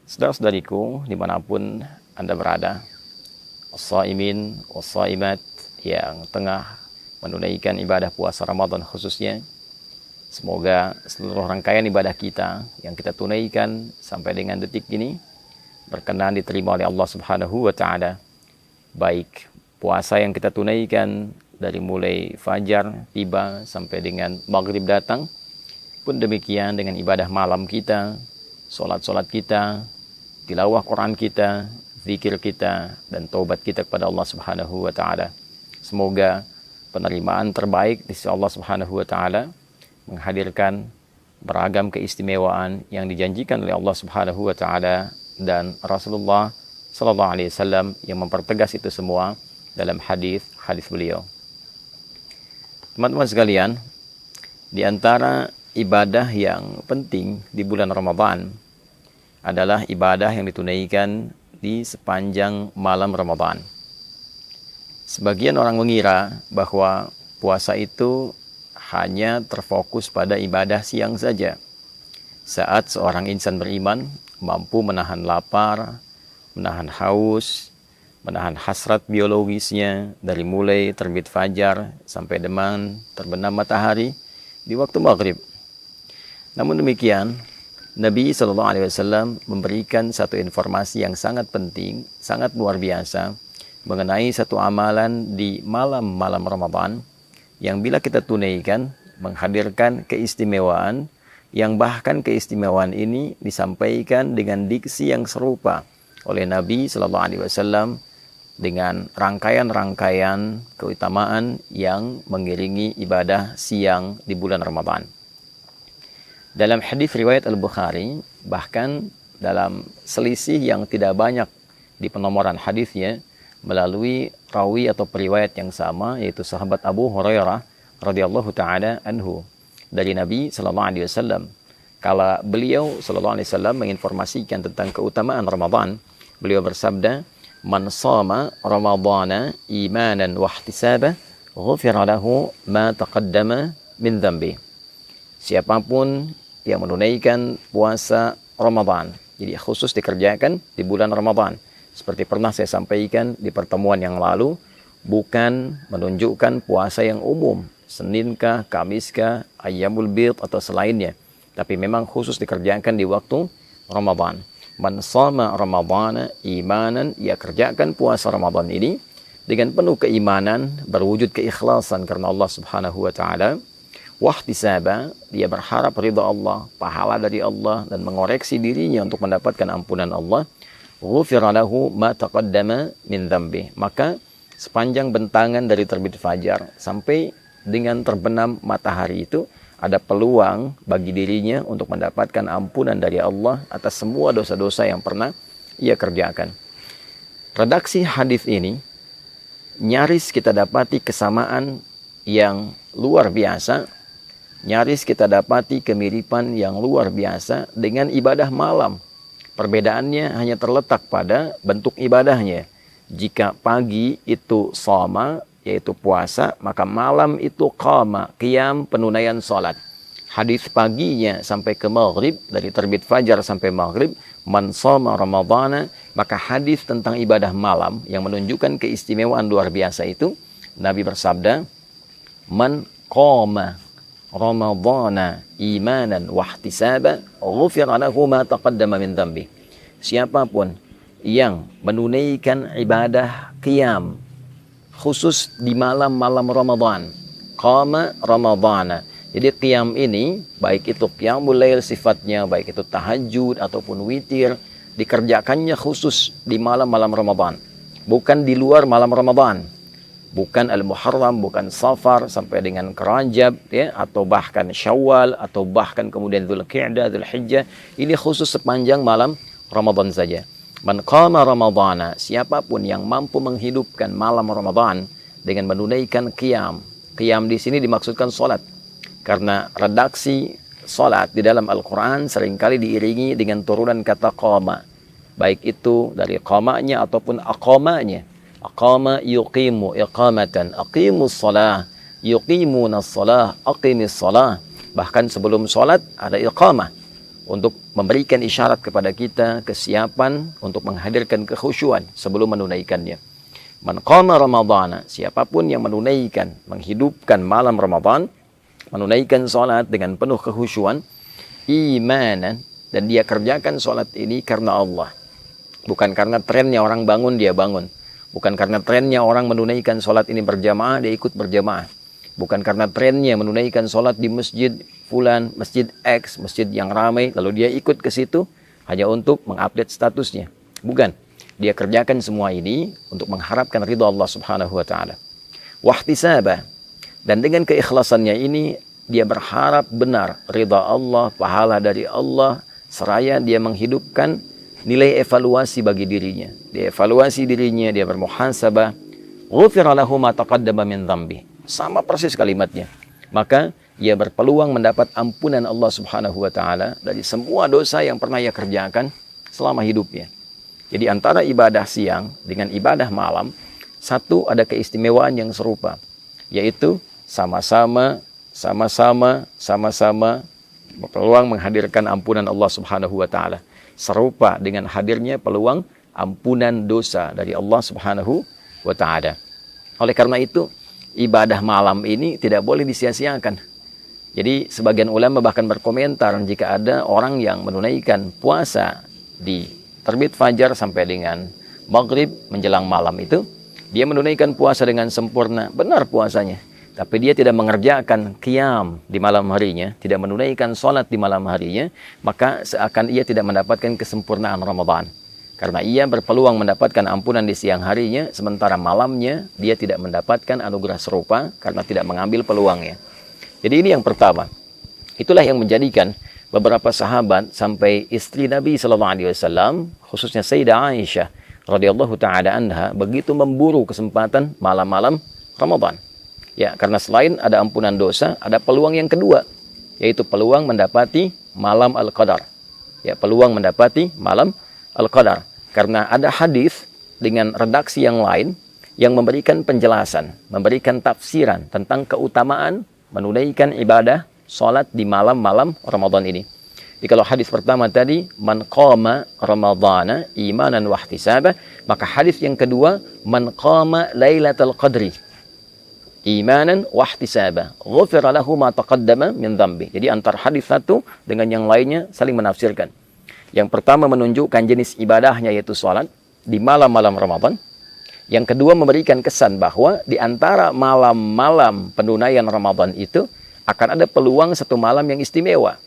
Saudara-saudariku dimanapun Anda berada, as-shaimin was-shaimat yang tengah menunaikan ibadah puasa Ramadan khususnya, semoga seluruh rangkaian ibadah kita yang kita tunaikan sampai dengan detik ini berkenan diterima oleh Allah Subhanahu wa Ta'ala. Baik puasa yang kita tunaikan dari mulai fajar tiba sampai dengan maghrib datang, pun demikian dengan ibadah malam kita, solat-solat kita, tilawah Quran kita, zikir kita, dan taubat kita kepada Allah Subhanahu wa Ta'ala. Semoga penerimaan terbaik di sisi Allah Subhanahu wa Ta'ala menghadirkan beragam keistimewaan yang dijanjikan oleh Allah Subhanahu wa Ta'ala dan Rasulullah sallallahu alaihi wasallam yang mempertegas itu semua dalam hadis beliau. Teman-teman sekalian, di antara ibadah yang penting di bulan Ramadan adalah ibadah yang ditunaikan di sepanjang malam Ramadan. Sebagian orang mengira bahwa puasa itu hanya terfokus pada ibadah siang saja. Saat seorang insan beriman mampu menahan lapar, menahan haus, menahan hasrat biologisnya dari mulai terbit fajar sampai dengan terbenam matahari di waktu maghrib. Namun demikian, Nabi SAW memberikan satu informasi yang sangat penting, sangat luar biasa mengenai satu amalan di malam-malam Ramadan yang bila kita tunaikan menghadirkan keistimewaan yang bahkan keistimewaan ini disampaikan dengan diksi yang serupa oleh Nabi SAW dengan rangkaian-rangkaian keutamaan yang mengiringi ibadah siang di bulan Ramadan. Dalam hadis riwayat Al-Bukhari, bahkan dalam selisih yang tidak banyak di penomoran hadisnya melalui rawi atau periwayat yang sama, yaitu sahabat Abu Hurairah radhiyallahu taala anhu dari Nabi sallallahu alaihi wasallam. Kala beliau sallallahu alaihi wasallam menginformasikan tentang keutamaan Ramadan, beliau bersabda, "Man shama Ramadhana imanan wa ihtisaban, ghufira lahu ma taqaddama min dhanbi." Siapapun yang menunaikan puasa Ramadan, jadi khusus dikerjakan di bulan Ramadan, seperti pernah saya sampaikan di pertemuan yang lalu, bukan menunjukkan puasa yang umum, Seninkah, Kamiskah, Ayyamul Bid atau selainnya, tapi memang khusus dikerjakan di waktu Ramadan. Man shama Ramadhana imanan, ia kerjakan puasa Ramadan ini dengan penuh keimanan, berwujud keikhlasan karena Allah Subhanahu wa Ta'ala. Wahtisaba, dia berharap ridha Allah, pahala dari Allah, dan mengoreksi dirinya untuk mendapatkan ampunan Allah. Ghufira lahu ma taqaddama min dhanbi, maka sepanjang bentangan dari terbit fajar sampai dengan terbenam matahari itu ada peluang bagi dirinya untuk mendapatkan ampunan dari Allah atas semua dosa-dosa yang pernah ia kerjakan. Redaksi hadis ini nyaris kita dapati kesamaan yang luar biasa, nyaris kita dapati kemiripan yang luar biasa dengan ibadah malam. Perbedaannya hanya terletak pada bentuk ibadahnya. Jika pagi itu shoma, yaitu puasa, maka malam itu qama, qiyam, penunaian salat. Hadis paginya sampai ke maghrib, dari terbit fajar sampai maghrib, man shoma Ramadhana, maka hadis tentang ibadah malam yang menunjukkan keistimewaan luar biasa itu, Nabi bersabda, man qama Ramadhana imanan wahtisaba, ghufira lahu ma taqaddama min dhanbi. Siapapun yang menunaikan ibadah qiyam khusus di malam-malam Ramadan, qama Ramadhana. Jadi qiyam ini baik itu qiyamul lail sifatnya, baik itu tahajud ataupun witir, dikerjakannya khusus di malam-malam Ramadan, bukan di luar malam Ramadan. Bukan Al-Muharram, bukan Safar sampai dengan Rajab, ya, atau bahkan Syawal, atau bahkan kemudian Dzulqa'dah, Dzulhijjah. Ini khusus sepanjang malam Ramadan saja. Man qama Ramadhana, siapapun yang mampu menghidupkan malam Ramadan dengan menunaikan qiyam. Qiyam di sini dimaksudkan salat. Karena redaksi salat di dalam Al-Qur'an seringkali diiringi dengan turunan kata qama. Baik itu dari qamanya ataupun aqamanya. Aqama yuqimu iqamatan, aqimus salah, yuqimunas salah, aqimis salah. Bahkan sebelum salat ada iqamah. untuk memberikan isyarat kepada kita kesiapan untuk menghadirkan kekhusyuan sebelum menunaikannya. Man qama Ramadhana, siapapun yang menunaikan, menghidupkan malam Ramadan, menunaikan salat dengan penuh kekhusyuan, imanan, dan dia kerjakan salat ini karena Allah. Bukan karena trennya orang bangun, dia bangun. Bukan karena trennya orang menunaikan salat ini berjamaah, dia ikut berjamaah. Bukan karena trennya menunaikan salat di masjid fulan, masjid X, masjid yang ramai, lalu dia ikut ke situ hanya untuk mengupdate statusnya. Bukan. Dia kerjakan semua ini untuk mengharapkan ridha Allah Subhanahu wa taala. Wahtisaba, dan dengan keikhlasannya ini dia berharap benar ridha Allah, pahala dari Allah, seraya dia menghidupkan nilai evaluasi bagi dirinya. Dia evaluasi dirinya, dia bermuhasabah. Ghufira lahu ma taqaddama min dzambi. Sama persis kalimatnya. Maka ia berpeluang mendapat ampunan Allah Subhanahu wa taala dari semua dosa yang pernah ia kerjakan selama hidupnya. Jadi antara ibadah siang dengan ibadah malam, satu ada keistimewaan yang serupa, yaitu sama-sama berpeluang menghadirkan ampunan Allah Subhanahu wa taala. Serupa dengan hadirnya peluang ampunan dosa dari Allah Subhanahu wa taala. Oleh karena itu, ibadah malam ini tidak boleh disia-siakan. Jadi sebagian ulama bahkan berkomentar jika ada orang yang menunaikan puasa di terbit fajar sampai dengan maghrib menjelang malam itu, dia menunaikan puasa dengan sempurna, benar puasanya. Tapi dia tidak mengerjakan qiyam di malam harinya, tidak menunaikan sholat di malam harinya, maka seakan ia tidak mendapatkan kesempurnaan Ramadan. Karena ia berpeluang mendapatkan ampunan di siang harinya, sementara malamnya dia tidak mendapatkan anugerah serupa karena tidak mengambil peluangnya. Jadi ini yang pertama. Itulah yang menjadikan beberapa sahabat sampai istri Nabi SAW, khususnya Sayyidah Aisyah radhiyallahu taala anha, begitu memburu kesempatan malam-malam Ramadan. Ya, karena selain ada ampunan dosa, ada peluang yang kedua, yaitu peluang mendapati malam Al-Qadar. Ya, peluang mendapati malam Al-Qadar. Karena ada hadis dengan redaksi yang lain yang memberikan penjelasan, memberikan tafsiran tentang keutamaan menunaikan ibadah salat di malam-malam Ramadan ini. Jadi kalau hadis pertama tadi, man qama Ramadhana imanan wa ihtisaba, maka hadis yang kedua, man qama Lailatul Qadri imanan wa ihtisaba, ghufira lahu ma taqaddama min dzambi. Jadi antara hadis satu dengan yang lainnya saling menafsirkan. Yang pertama menunjukkan jenis ibadahnya yaitu salat di malam-malam Ramadan. Yang kedua memberikan kesan bahwa di antara malam-malam penunaian Ramadan itu akan ada peluang satu malam yang istimewa,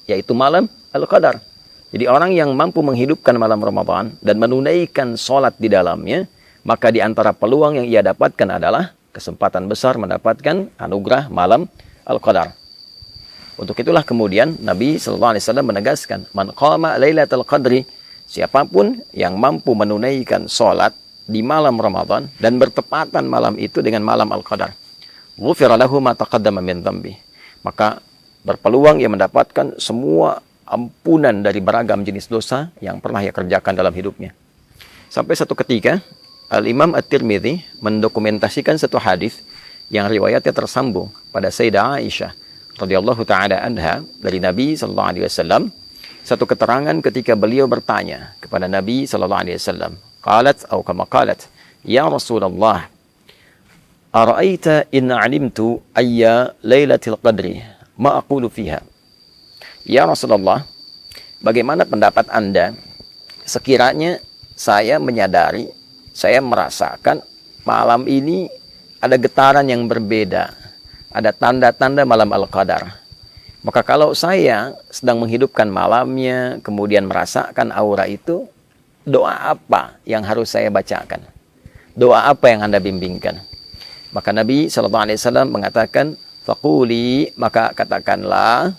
yaitu malam Al-Qadar. Jadi orang yang mampu menghidupkan malam Ramadan dan menunaikan sholat di dalamnya, maka di antara peluang yang ia dapatkan adalah kesempatan besar mendapatkan anugerah malam Al-Qadar. Untuk itulah kemudian Nabi SAW menegaskan, man qama Lailatul Qadri, siapapun yang mampu menunaikan sholat di malam Ramadan dan bertepatan malam itu dengan malam Al-Qadar, ghufira lahu ma taqaddama min dzambi, maka berpeluang ia mendapatkan semua ampunan dari beragam jenis dosa yang pernah ia kerjakan dalam hidupnya. Sampai satu ketika Al-Imam At-Tirmidzi mendokumentasikan satu hadis yang riwayatnya tersambung pada Sayyidah Aisyah radhiyallahu taala anha dari Nabi sallallahu alaihi wasallam, satu keterangan ketika beliau bertanya kepada Nabi sallallahu alaihi wasallam, qalat atau kama qalat, ya Rasulullah, ara'aita in 'alimtu ayya lailatul qadri ma aqulu fiha. Ya Rasulullah, bagaimana pendapat Anda sekiranya saya menyadari, saya merasakan malam ini ada getaran yang berbeda, ada tanda-tanda malam Al-Qadar. Maka kalau saya sedang menghidupkan malamnya, kemudian merasakan aura itu, doa apa yang harus saya bacakan? Doa apa yang Anda bimbingkan? Maka Nabi SAW mengatakan, faquli, maka katakanlah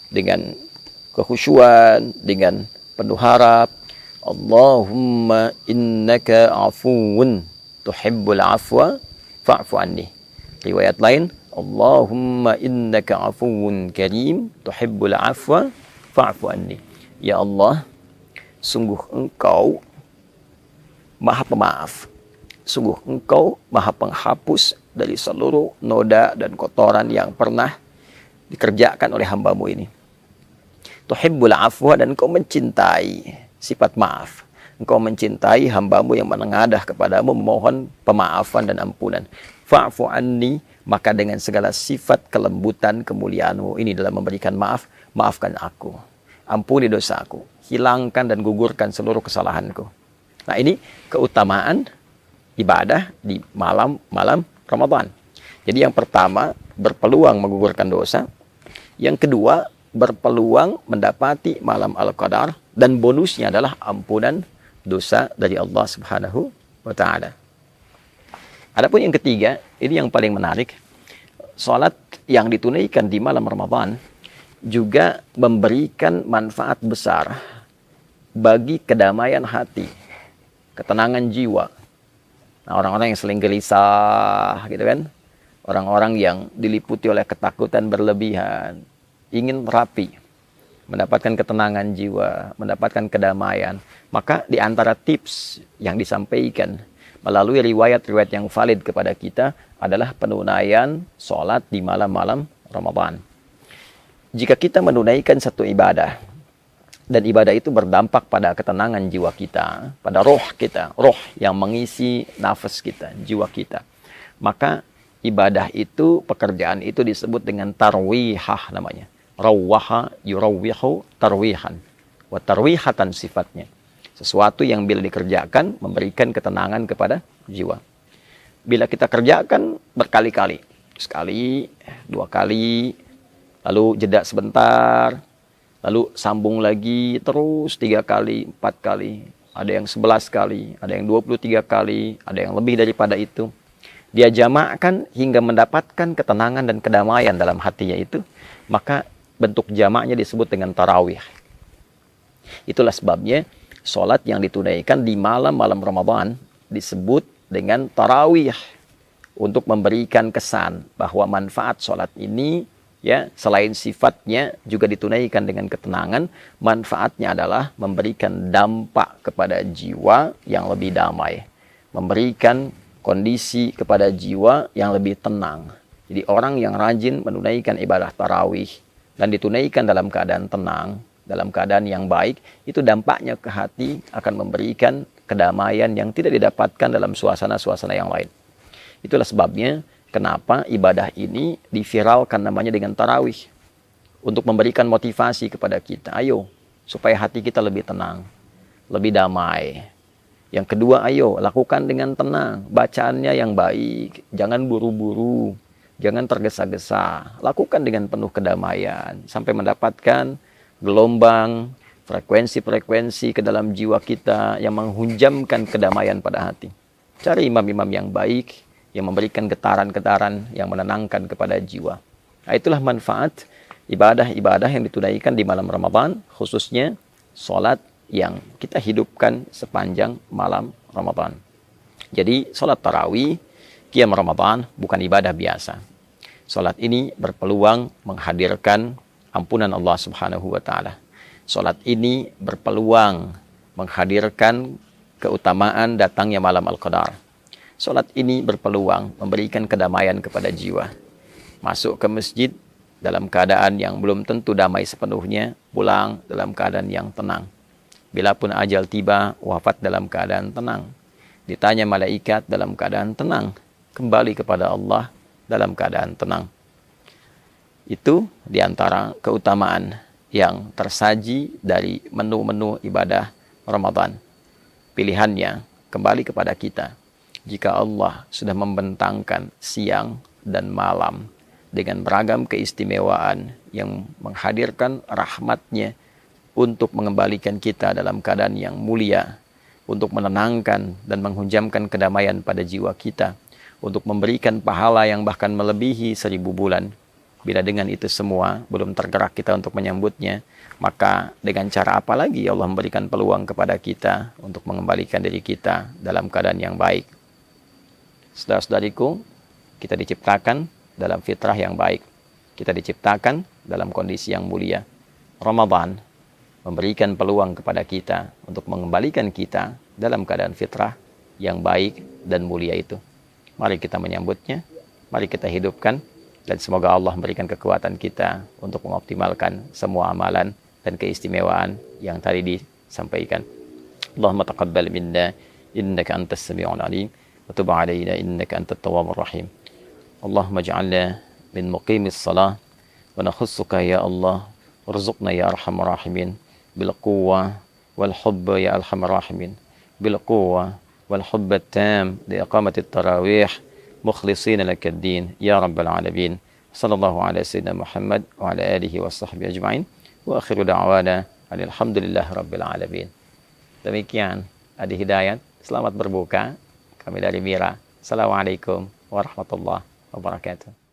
dengan kekhusyuan, dengan penuh harap, Allahumma innaka afuun tuhibbul afwa fa'fu anni. Riwayat lain, Allahumma innaka afuun karim tuhibbul afwa fa'fu anni. Ya Allah, sungguh Engkau Maha Pemaaf, sungguh Engkau Maha Penghapus dari seluruh noda dan kotoran yang pernah dikerjakan oleh hamba-Mu ini. Tuhibbul afwa, dan engkau mencintai sifat maaf. Engkau mencintai hambamu yang menengadah kepadamu memohon pemaafan dan ampunan. Fa'fu anni, maka dengan segala sifat kelembutan kemuliaanmu ini dalam memberikan maaf, maafkan aku. Ampuni dosaku, hilangkan dan gugurkan seluruh kesalahanku. Nah, ini keutamaan ibadah di malam Ramadan. Jadi yang pertama, berpeluang menggugurkan dosa. Yang kedua, berpeluang mendapati malam Al-Qadar, dan bonusnya adalah ampunan dosa dari Allah Subhanahu wa taala. Adapun yang ketiga, ini yang paling menarik. Salat yang ditunaikan di malam Ramadan juga memberikan manfaat besar bagi kedamaian hati, ketenangan jiwa. Nah, orang-orang yang sering gelisah gitu kan, orang-orang yang diliputi oleh ketakutan berlebihan, ingin rapi, mendapatkan ketenangan jiwa, mendapatkan kedamaian, maka di antara tips yang disampaikan melalui riwayat-riwayat yang valid kepada kita adalah penunaian sholat di malam-malam Ramadan. Jika kita menunaikan satu ibadah, dan ibadah itu berdampak pada ketenangan jiwa kita, pada roh kita, roh yang mengisi nafas kita, jiwa kita, maka ibadah itu, pekerjaan itu disebut dengan tarwihah namanya. Rawwaha yurawwihu tarwihan. Wa tarwihatan sifatnya. Sesuatu yang bila dikerjakan memberikan ketenangan kepada jiwa. Bila kita kerjakan berkali-kali, sekali, dua kali, lalu jeda sebentar, lalu sambung lagi terus 3 kali, 4 kali, ada yang 11 kali, ada yang 23 kali, ada yang lebih daripada itu. Dia jamakkan hingga mendapatkan ketenangan dan kedamaian dalam hatinya itu, maka bentuk jamaknya disebut dengan tarawih. Itulah sebabnya sholat yang ditunaikan di malam-malam Ramadan disebut dengan tarawih, untuk memberikan kesan bahwa manfaat sholat ini, ya, selain sifatnya juga ditunaikan dengan ketenangan, manfaatnya adalah memberikan dampak kepada jiwa yang lebih damai, memberikan kondisi kepada jiwa yang lebih tenang. Jadi orang yang rajin menunaikan ibadah tarawih dan ditunaikan dalam keadaan tenang, dalam keadaan yang baik, itu dampaknya ke hati akan memberikan kedamaian yang tidak didapatkan dalam suasana-suasana yang lain. Itulah sebabnya kenapa ibadah ini diviralkan namanya dengan tarawih, untuk memberikan motivasi kepada kita. Ayo, supaya hati kita lebih tenang, lebih damai. Yang kedua, ayo lakukan dengan tenang, bacaannya yang baik, jangan buru-buru, jangan tergesa-gesa. Lakukan dengan penuh kedamaian sampai mendapatkan gelombang, frekuensi-frekuensi ke dalam jiwa kita yang menghunjamkan kedamaian pada hati. Cari imam-imam yang baik, yang memberikan getaran-getaran yang menenangkan kepada jiwa. Nah, itulah manfaat ibadah-ibadah yang ditunaikan di malam Ramadan, khususnya sholat yang kita hidupkan sepanjang malam Ramadan. Jadi sholat tarawih, qiyam Ramadan bukan ibadah biasa. Sholat ini berpeluang menghadirkan ampunan Allah Subhanahu wa taala. Sholat ini berpeluang menghadirkan keutamaan datangnya malam Al-Qadar. Sholat ini berpeluang memberikan kedamaian kepada jiwa. Masuk ke masjid dalam keadaan yang belum tentu damai sepenuhnya, pulang dalam keadaan yang tenang. Bila pun ajal tiba, wafat dalam keadaan tenang. Ditanya malaikat dalam keadaan tenang. Kembali kepada Allah dalam keadaan tenang. Itu diantara keutamaan yang tersaji dari menu-menu ibadah Ramadan. Pilihannya kembali kepada kita. Jika Allah sudah membentangkan siang dan malam dengan beragam keistimewaan yang menghadirkan rahmatnya untuk mengembalikan kita dalam keadaan yang mulia, untuk menenangkan dan menghunjamkan kedamaian pada jiwa kita, untuk memberikan pahala yang bahkan melebihi 1000 bulan. Bila dengan itu semua belum tergerak kita untuk menyambutnya, maka dengan cara apa lagi Allah memberikan peluang kepada kita untuk mengembalikan diri kita dalam keadaan yang baik? Saudara-saudariku, kita diciptakan dalam fitrah yang baik. Kita diciptakan dalam kondisi yang mulia. Ramadan memberikan peluang kepada kita untuk mengembalikan kita dalam keadaan fitrah yang baik dan mulia itu. Mari kita menyambutnya, mari kita hidupkan, dan semoga Allah memberikan kekuatan kita untuk mengoptimalkan semua amalan dan keistimewaan yang tadi disampaikan. Allahumma taqabbal minna innaka antas sami'ul alim wa tub 'alaina innaka antat tawwabur rahim. Allahumma ij'alna min muqimis salah wa nakhussuka ya Allah warzuqna ya arhamar rahimin bil quwwah wal hubb ya arhamar rahimin bil quwwah wal hubb at-tam li iqamati at-tarawih mukhlishina lakad din ya rabbal alamin. Sallallahu ala sayyidina Muhammad wa ala alihi wa sahbihi ajma'in wa akhiru da'wana alhamdulillahi rabbil alamin. Demikian Adi Hidayat, selamat berbuka. Kami dari Mira. Assalamualaikum warahmatullahi wabarakatuh.